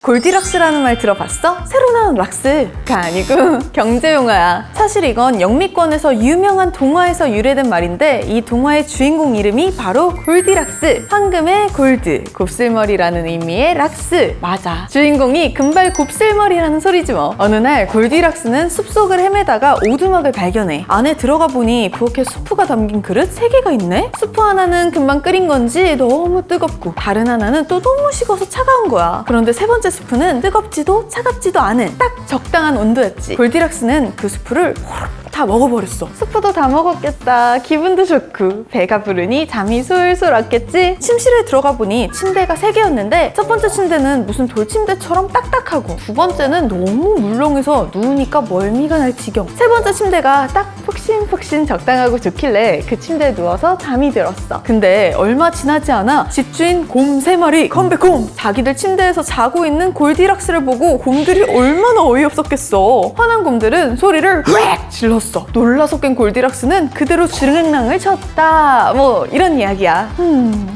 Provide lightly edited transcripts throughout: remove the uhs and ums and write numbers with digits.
골디락스라는 말 들어봤어? 새로 나온 락스가 아니고 경제용어야. 사실 이건 영미권에서 유명한 동화에서 유래된 말인데 이 동화의 주인공 이름이 바로 골디락스. 황금의 골드, 곱슬머리라는 의미의 락스. 맞아, 주인공이 금발 곱슬머리라는 소리지 뭐. 어느 날 골디락스는 숲속을 헤매다가 오두막을 발견해. 안에 들어가 보니 부엌에 수프가 담긴 그릇 3개가 있네? 수프 하나는 금방 끓인 건지 너무 뜨겁고 다른 하나는 또 너무 식어서 차가운 거야. 그런데 세 번째 수프는 뜨겁지도 차갑지도 않은 딱 적당한 온도였지. 골디락스는 그 수프를 호록 다 먹어버렸어. 수프도 다 먹었겠다. 기분도 좋고 배가 부르니 잠이 솔솔 왔겠지. 침실에 들어가 보니 침대가 3개였는데 첫 번째 침대는 무슨 돌침대처럼 딱딱하고 두 번째는 너무 물렁해서 누우니까 멀미가 날 지경. 세 번째 침대가 딱 폭신폭신 적당하고 좋길래 그 침대에 누워서 잠이 들었어. 근데 얼마 지나지 않아 집주인 곰 3마리 컴백홈. 자기들 침대에서 자고 있는 골디락스를 보고 곰들이 얼마나 어이없었겠어. 화난 곰들은 소리를 꽥 질렀어. 놀라서 깬 골디락스는 그대로 주랭랑을 쳤다. 뭐 이런 이야기야.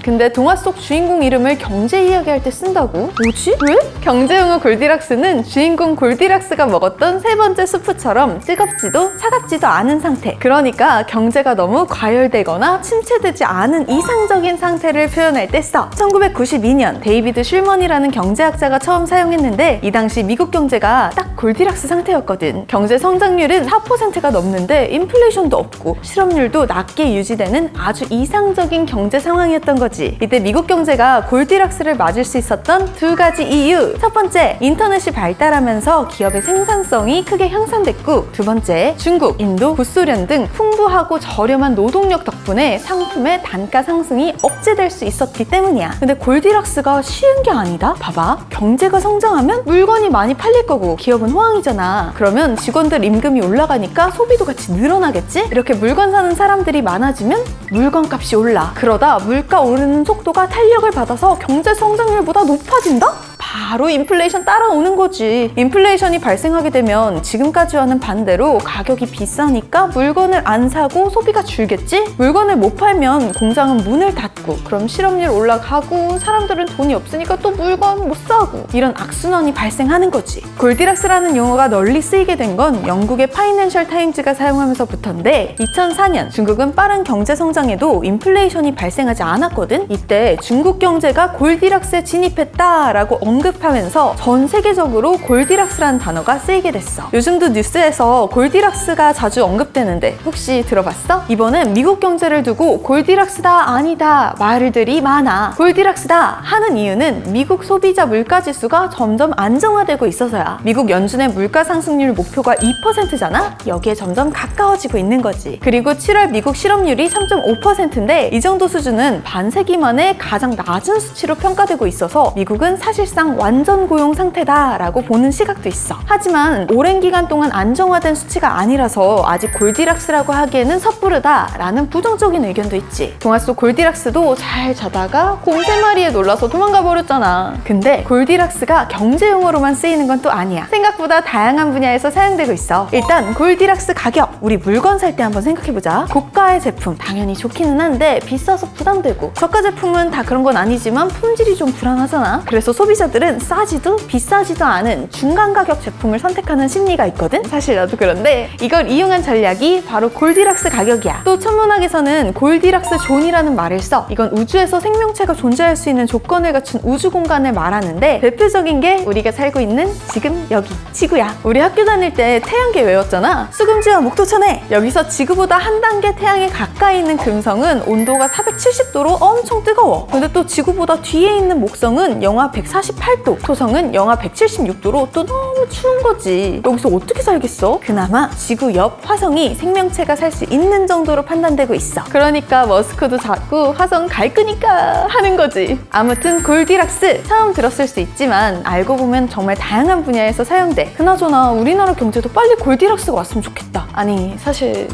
근데 동화 속 주인공 이름을 경제 이야기할 때 쓴다고? 뭐지? 왜? 경제용어 골디락스는 주인공 골디락스가 먹었던 세 번째 수프처럼 뜨겁지도 차갑지도 않은 상태. 그러니까 경제가 너무 과열되거나 침체되지 않은 이상적인 상태를 표현할 때 써. 1992년 데이비드 슐먼이라는 경제학자가 처음 사용했는데 이 당시 미국 경제가 딱 골디락스 상태였거든. 경제 성장률은 4%가 넘는데 인플레이션도 없고 실업률도 낮게 유지되는 아주 이상적인 경제 상황이었던 거지. 이때 미국 경제가 골디락스를 맞을 수 있었던 2가지 이유. 첫 번째, 인터넷이 발달하면서 기업의 생산성이 크게 향상됐고, 두 번째, 중국, 인도, 구소련 등 풍부하고 저렴한 노동력 덕분에 상품의 단가 상승이 억제될 수 있었기 때문이야. 근데 골디락스가 쉬운 게 아니다? 봐봐, 경제가 성장하면 물건이 많이 팔릴 거고 기업은 호황이잖아. 그러면 직원들 임금이 올라가니까 소비도 같이 늘어나겠지? 이렇게 물건 사는 사람들이 많아지면 물건값이 올라. 그러다 물가 오르는 속도가 탄력을 받아서 경제 성장률보다 높아진다? 바로 인플레이션 따라오는 거지. 인플레이션이 발생하게 되면 지금까지와는 반대로 가격이 비싸니까 물건을 안 사고 소비가 줄겠지? 물건을 못 팔면 공장은 문을 닫고 그럼 실업률 올라가고 사람들은 돈이 없으니까 또 물건 못 사고 이런 악순환이 발생하는 거지. 골디락스라는 용어가 널리 쓰이게 된 건 영국의 파이낸셜 타임즈가 사용하면서부터인데 2004년 중국은 빠른 경제 성장에도 인플레이션이 발생하지 않았거든? 이때 중국 경제가 골디락스에 진입했다라고 언급하면서 전 세계적으로 골디락스라는 단어가 쓰이게 됐어. 요즘도 뉴스에서 골디락스가 자주 언급되는데 혹시 들어봤어? 이번엔 미국 경제를 두고 골디락스다 아니다 말들이 많아. 골디락스다 하는 이유는 미국 소비자 물가지수가 점점 안정화되고 있어서야. 미국 연준의 물가 상승률 목표가 2%잖아? 여기에 점점 가까워지고 있는 거지. 그리고 7월 미국 실업률이 3.5%인데 이 정도 수준은 반세기 만에 가장 낮은 수치로 평가되고 있어서 미국은 사실상 완전 고용 상태다라고 보는 시각도 있어. 하지만 오랜 기간 동안 안정화된 수치가 아니라서 아직 골디락스라고 하기에는 섣부르다라는 부정적인 의견도 있지. 동화 속 골디락스도 잘 자다가 곰 3마리에 놀라서 도망가 버렸잖아. 근데 골디락스가 경제용어로만 쓰이는 건 또 아니야. 생각보다 다양한 분야에서 사용되고 있어. 일단 골디락스 가격. 우리 물건 살 때 한번 생각해보자. 고가의 제품 당연히 좋기는 한데 비싸서 부담되고, 저가 제품은 다 그런 건 아니지만 품질이 좀 불안하잖아. 그래서 소비자들은 싸지도 비싸지도 않은 중간 가격 제품을 선택하는 심리가 있거든? 사실 나도 그런데 이걸 이용한 전략이 바로 골디락스 가격이야. 또 천문학에서는 골디락스 존이라는 말을 써. 이건 우주에서 생명체가 존재할 수 있는 조건을 갖춘 우주 공간을 말하는데 대표적인 게 우리가 살고 있는 지금 여기 지구야. 우리 학교 다닐 때 태양계 외웠잖아. 수금지와 목토천해. 여기서 지구보다 한 단계 태양에 가까이 있는 금성은 온도가 470도로 엄청 뜨거워. 근데 또 지구보다 뒤에 있는 목성은 영하 148도, 토성은 영하 176도로 또 너무 추운 거지. 여기서 어떻게 살겠어? 그나마 지구 옆 화성이 생명체가 살 수 있는 정도로 판단되고 있어. 그러니까 머스크도 자꾸 화성 갈 거니까 하는 거지. 아무튼 골디락스 처음 들었을 수 있지만 알고 보면 정말 다양한 분야에서 사용돼. 그나저나 우리나라 경제도 빨리 골디락스가 왔으면 좋겠다. 아니 사실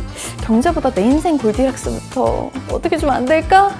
경제보다 내 인생 골디락스부터 어떻게 좀 안 될까?